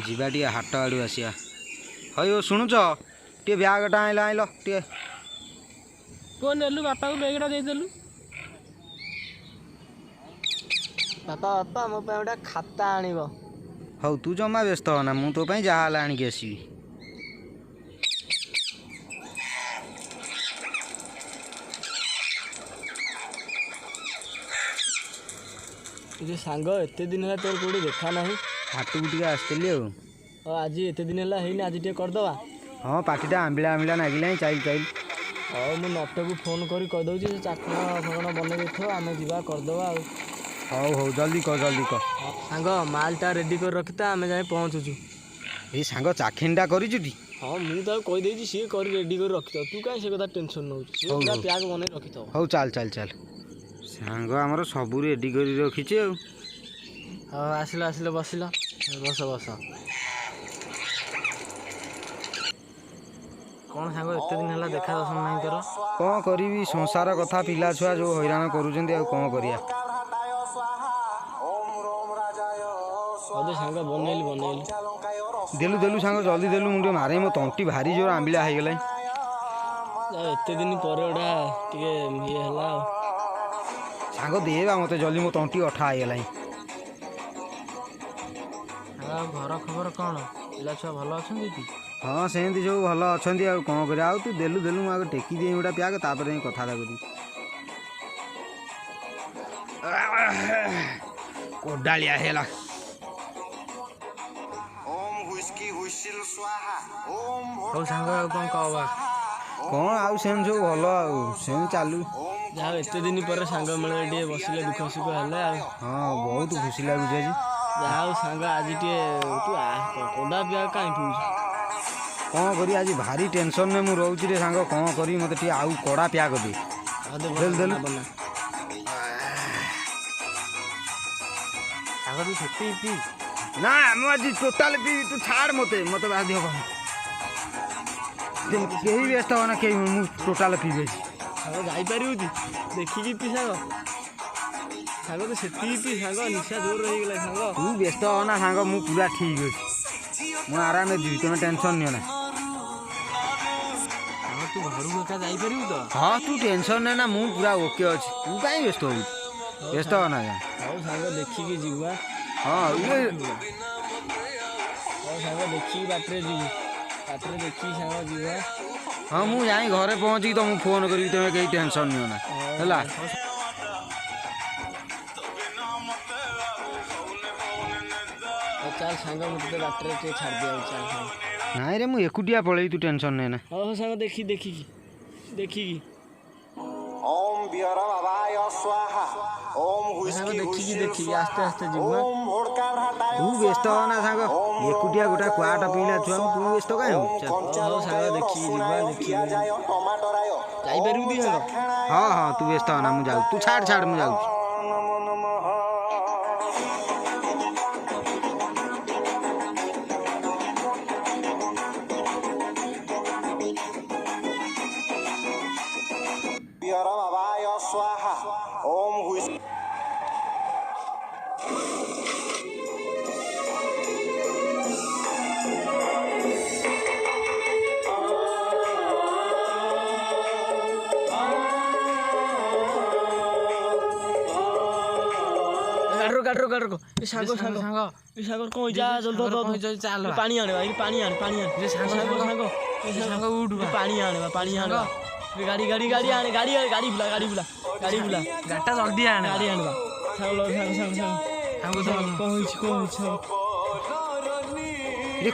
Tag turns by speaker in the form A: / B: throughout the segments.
A: ଯିବା ଟିକେ ହାଟ ଆଡ଼ୁ ଆସିବା। ହଇ ଓ ଶୁଣୁଛ ଟିକେ ବ୍ୟାଗଟା ଆଇଲ ଆଇଲ ଟିକେ।
B: ପୁଅ ନେଲୁ ବାପାକୁ ବ୍ୟାଗଟା ଦେଇଦେଲୁ। ବାପା ବାପା ମୋ ପାଇଁ ଗୋଟେ ଖାତା ଆଣିବ।
A: ହଉ ତୁ ଜମା ବ୍ୟସ୍ତ ହନା, ମୁଁ ତୋ ପାଇଁ ଯାହା ହେଲେ ଆଣିକି ଆସିବି।
B: ଯେ ସାଙ୍ଗ ଏତେ ଦିନ ହେଲା ତୋର କୋଉଠି ଦେଖା ନାହିଁ।
A: ହାଟକୁ ଟିକେ ଆସିଥିଲି ଆଉ।
B: ଆଜି ଏତେ ଦିନ ହେଲା ହେଇନି, ଆଜି ଟିକେ କରିଦେବା।
A: ହଁ ପାଟିଟା ଆମ୍ବିଳା ଆମ୍ବିଳା ନାଗିଲାଣି, ଚାଇଲି ଚାଇଲି।
B: ହଉ ମୁଁ ନଟକୁ ଫୋନ୍ କରି କହିଦେଉଛି, ସେ ଚାଖଣ ଫାଖଣ ବନେଇ ଦେଇଥିବ, ଆମେ ଯିବା କରିଦେବା ଆଉ।
A: ହଉ ହଉ ଜଲ୍ଦି କହ ଜଲ୍ଦି କହ।
B: ସାଙ୍ଗ ମାଲଟା ରେଡ଼ି କରି ରଖିଥା, ଆମେ ଯାଇ ପହଞ୍ଚୁଛୁ।
A: ଏଇ ସାଙ୍ଗ ଚାଖିଣିଟା କରିଛୁ ଟି?
B: ହଁ ମୁଁ ତାକୁ କହିଦେଇଛି, ସିଏ କରି ରେଡ଼ି କରି ରଖିଥିବ। ତୁ କାହିଁ ସେ କଥା ଟେନସନ୍ ନେଉଛୁ? ସିଏ ପୁରା ପ୍ୟାକ୍ ବନେଇ ରଖିଥିବ।
A: ହଉ ଚାଲ ଚାଲ ଚାଲ। ସାଙ୍ଗ ଆମର ସବୁ ରେଡ଼ି କରି ରଖିଛି ଆଉ।
B: ହଉ ଆସିଲ ଆସିଲ, ବସିଲ, ବସ ବସ। କ'ଣ ସାଙ୍ଗ ଏତେ ଦିନ ହେଲା ଦେଖା ଦର୍ଶନ ନାହିଁ ତୋର?
A: କ'ଣ କରିବି, ସଂସାର କଥା, ପିଲା ଛୁଆ ଯେଉଁ ହଇରାଣ କରୁଛନ୍ତି, ଆଉ କ'ଣ କରିବା।
B: ହଉ ସାଙ୍ଗ ବନେଇଲୁ ବନେଇଲୁ।
A: ଦେଲୁ ଦେଲୁ ସାଙ୍ଗ ଜଲ୍ଦି ଦେଲୁ, ମୁଁ ଟିକେ ମାରେ, ମୋ ତଣ୍ଟି ଭାରି ଜୋର ଆମ୍ବିଳା ହେଇଗଲାଣି।
B: ଏତେ ଦିନ ପରେ ଗୋଟା ଟିକେ ଇଏ ହେଲା ଆଉ।
A: ସାଙ୍ଗ ଦେବା ମୋତେ ଜଲ୍ଦି, ମୋ ତଣ୍ଟି ଅଠା ହେଇଗଲାଣି।
B: ଆଉ ଘର ଖବର କ'ଣ? ପିଲା ଛୁଆ ଭଲ ଅଛନ୍ତି କି?
A: ହଁ ସେମିତି ସବୁ ଭଲ ଅଛନ୍ତି, ଆଉ କ'ଣ କରିବା। ଆଉ ତୁ ଦେଲୁ ଦେଲୁ, ମୁଁ ଆଗ ଟେକି ଦିଏ ଗୋଟେ ପ୍ୟାକ୍, ତାପରେ ଯାଇ କଥାବାର୍ତ୍ତା କରିବି। କୋଦାଳିଆ ହେଲା।
B: ହଉ ସାଙ୍ଗ ଆଉ କ'ଣ କହବା?
A: କ'ଣ ଆଉ ସେମିତି ସବୁ ଭଲ, ଆଉ ସେମିତି ଚାଲୁ।
B: ଯାହା ଏତେ ଦିନ ପରେ ସାଙ୍ଗ ମେଳରେ ଟିକେ ବସିଲେ, ଦୁଃଖ ସୁଖ ହେଲେ ଆଉ।
A: ହଁ ବହୁତ ଖୁସି ଲାଗୁଛି ଆଜି।
B: ଯାହା ହଉ ସାଙ୍ଗ ଆଜି ଟିକେ ତୁ କୋଦା ପ୍ୟାକ୍ କାହିଁ ପିଉଛୁ?
A: କ'ଣ କରିବି ଆଜି ଭାରି ଟେନସନ୍ରେ ମୁଁ ରହୁଛି ରେ ସାଙ୍ଗ। କ'ଣ କରିବି, ମୋତେ ଟିକେ ଆଉ କଡ଼ା ପ୍ୟାକ୍ ଦେ। ଦେଲୁ ଦେଲୁ।
B: ସାଙ୍ଗ ତୁ ସେତିକି ପିଇ।
A: ନା ମୁଁ ଆଜି ଟୋଟାଲ ପିଇବି, ତୁ ଛାଡ଼ ମୋତେ ବାଧ୍ୟ ହବ। କେହି ବ୍ୟସ୍ତ ହବ ନା, କେହି ମୁଁ ଟୋଟାଲ ପିଇବି।
B: ସାଙ୍ଗ ଯାଇପାରିବୁ କି? ଦେଖିକି ପିଇ ସାଙ୍ଗ। ସାଙ୍ଗ ତୁ ସେତିକି ପିଇ ସାଙ୍ଗ, ନିଶା ଜୋର ହେଇଗଲା ସାଙ୍ଗ।
A: ତୁ ବ୍ୟସ୍ତ ହ ନା ସାଙ୍ଗ, ମୁଁ ପୁରା ଠିକ୍ ଅଛି, ମୁଁ ଆରାମରେ ଯିବି, ତମେ ଟେନସନ୍ ନିଅ ନା।
B: ସାଙ୍ଗ ତୁ ଘରକୁ ଏକା ଯାଇପାରିବୁ ତ?
A: ହଁ ତୁ ଟେନସନ୍ ନେ ନା, ମୁଁ ପୁରା ଓକେ ଅଛି, ତୁ କାହିଁ ବ୍ୟସ୍ତ ହଉଛୁ? ବ୍ୟସ୍ତ ହ ନା।
B: ହଉ ସାଙ୍ଗ ଦେଖିକି ଯିବୁ।
A: ହଁ
B: ହଉ ସାଙ୍ଗ ଦେଖିକି ବାଟରେ ଯିବୁ, ବାଟରେ ଦେଖିକି ସାଙ୍ଗ ଯିବା।
A: ହଁ ମୁଁ ଯାଇ ଘରେ ପହଞ୍ଚିକି ତମକୁ ଫୋନ୍ କରିବି, ତମେ କେହି ଟେନସନ୍ ନିଅ ନା ହେଲା।
B: ଚାଲ ସାଙ୍ଗ ମୁଁ ତତେ ବାଟରେ ଟିକେ ଛାଡ଼ିଦିଆଉଛି, ଚାଲ ସାଙ୍ଗ।
A: ନାଇଁ ରେ ମୁଁ ଏକୁଟିଆ ପଳେଇବି, ତୁ ଟେନସନ୍ ନେ ନା।
B: ହଉ ସାଙ୍ଗ ଦେଖିକି ଦେଖିକି ଆସ୍ତେ ଆସ୍ତେ ଯିବୁ।
A: ତୁ ବ୍ୟସ୍ତ ହ ନା ସାଙ୍ଗ, ଏକୁଟିଆ ଗୋଟେ କୁଆଟା ପିଇଲା ଛୁଆଙ୍କୁ ତୁ ବ୍ୟସ୍ତ କାହିଁ ହଉ।
B: ହଉ ସାଙ୍ଗ ଦେଖିକି ଯିବା, ଦେଖିକି ଯାଇପାରିବୁ ଦି ସାଙ୍ଗ?
A: ହଁ ହଁ ତୁ ବ୍ୟସ୍ତ ହ ନା, ମୁଁ ଯାଉଛି, ତୁ ଛାଡ଼ ଛାଡ଼ ମୁଁ ଯାଉଛି।
B: ଗାଡର ଏ ସାଙ୍ଗ କ'ଣ ଯା ଜଲ୍ଦି ଚାଲ, ପାଣି ଆଣିବା, ପାଣି ଆଣ ସାଙ୍ଗ ଉଠୁ, ପାଣି ଆଣିବା, ଗାଡ଼ି ଆଣେ, ଗାଡ଼ି ବୁଲା ଗାଡ଼ିଟା ଜଲ୍ଦି ଆଣେ, ଗାଡ଼ି ଆଣିବା। କ'ଣ ହେଇଛି?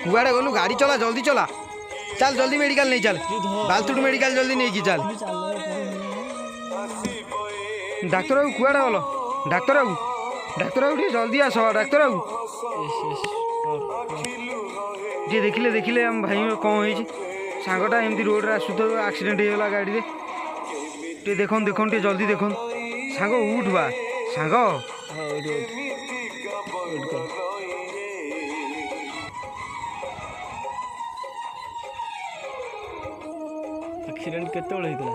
A: କୁଆଡ଼େ ଗଲୁ? ଗାଡ଼ି ଚଲା, ଜଲ୍ଦି ଚଲା, ଚାଲ ଜଲ୍ଦି ମେଡ଼ିକାଲ ନେଇ ଚାଲ, ବାଲତୁଡ ମେଡ଼ିକାଲ ଜଲ୍ଦି ନେଇକି ଚାଲ। ଡାକ୍ତର ବାବୁ କୁଆଡ଼େ ଗଲ? ଡାକ୍ତର ବାବୁ ଟିକେ ଜଲ୍ଦି ଆସ, ଡାକ୍ତର ବାବୁ ଟିକେ ଦେଖିଲେ ଆମ ଭାଇଙ୍କର କ'ଣ ହେଇଛି। ସାଙ୍ଗଟା ଏମିତି ରୋଡ଼ରେ ଆସୁଥିବ, ଆକ୍ସିଡେଣ୍ଟ ହେଇଗଲା ଗାଡ଼ିରେ। ଟିକେ ଦେଖନ୍ତୁ ଟିକେ ଜଲ୍ଦି ଦେଖନ୍ତୁ। ସାଙ୍ଗ ଉଠ ବା ସାଙ୍ଗ।
B: ଆକ୍ସିଡେଣ୍ଟ କେତେବେଳେ ହେଇଥିଲା?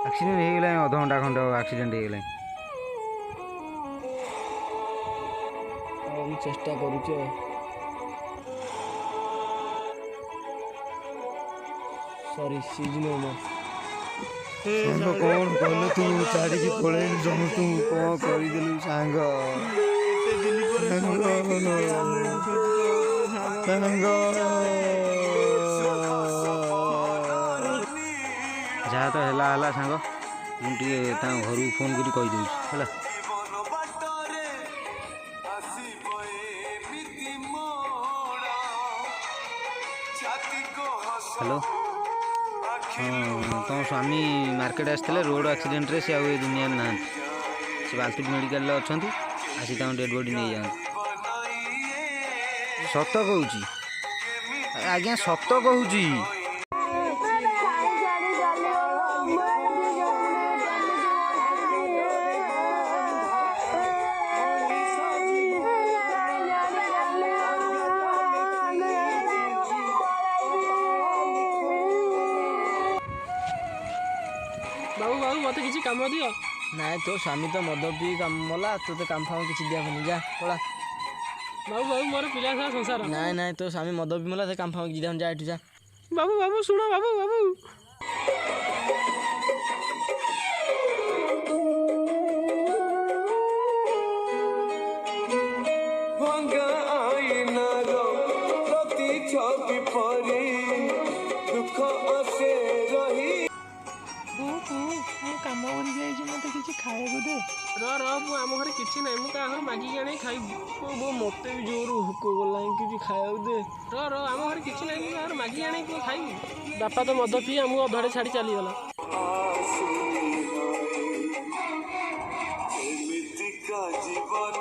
A: ଆକ୍ସିଡେଣ୍ଟ ହେଇଗଲାଣି ଅଧଘଣ୍ଟା ଖଣ୍ଡେ ଆକ୍ସିଡେଣ୍ଟ ହେଇଗଲାଣି।
B: ମୁଁ ଚେଷ୍ଟା କରୁଛି ଆଉ। ସରି ସିଜ୍ नो मोर।
A: ସାଙ୍ଗ କ'ଣ କଲୁ ତୁ ଛାଡ଼ିକି ପଳେଇଲୁ ସମସ୍ତଙ୍କୁ କ'ଣ କରିଦେଲୁ ସାଙ୍ଗ ଯାହା ତ ହେଲା ହେଲା ସାଙ୍ଗ ମୁଁ ଟିକେ ତାଙ୍କ ଘରକୁ ଫୋନ୍ କରି କହିଦେଉଛି ହେଲା। ହ୍ୟାଲୋ ହଁ ତୁମ ସ୍ୱାମୀ ମାର୍କେଟ ଆସିଥିଲେ ରୋଡ଼ ଆକ୍ସିଡେଣ୍ଟରେ ସେ ଆଉ ଏ ଦୁନିଆରେ ନାହାନ୍ତି। ସେ ବାଲତିଟ ମେଡ଼ିକାଲରେ ଅଛନ୍ତି ଆସି ତାଙ୍କ ଡେଡ଼୍ ବଡ଼ି ନେଇଯାଆନ୍ତୁ। ସତ କହୁଛି ଆଜ୍ଞା ସତ କହୁଛି।
B: बाबू बाबू मत किसी काम दियो नाई तो स्वामी तो मद पी काम मला तो काम फाम किसी दिया जा पड़ा बाबू बाबू मोर पिला सा संसार नाई नाई तो स्वामी मद पी मला काम फाम किसी दिया जा एठू जा बाबू बाबू सुनो बाबू बाबू दुख आसे रही काम मत किसी खाए दे रु आम घर किसी ना मुझे घर मागिक आने खाइबी मत भी जोर हुक गला कि खाया दे आम घर किसी ना घर मागिक आने खाइबी बापा तो मद पी आमको अधड़े छाड़ी चलीगला जीवन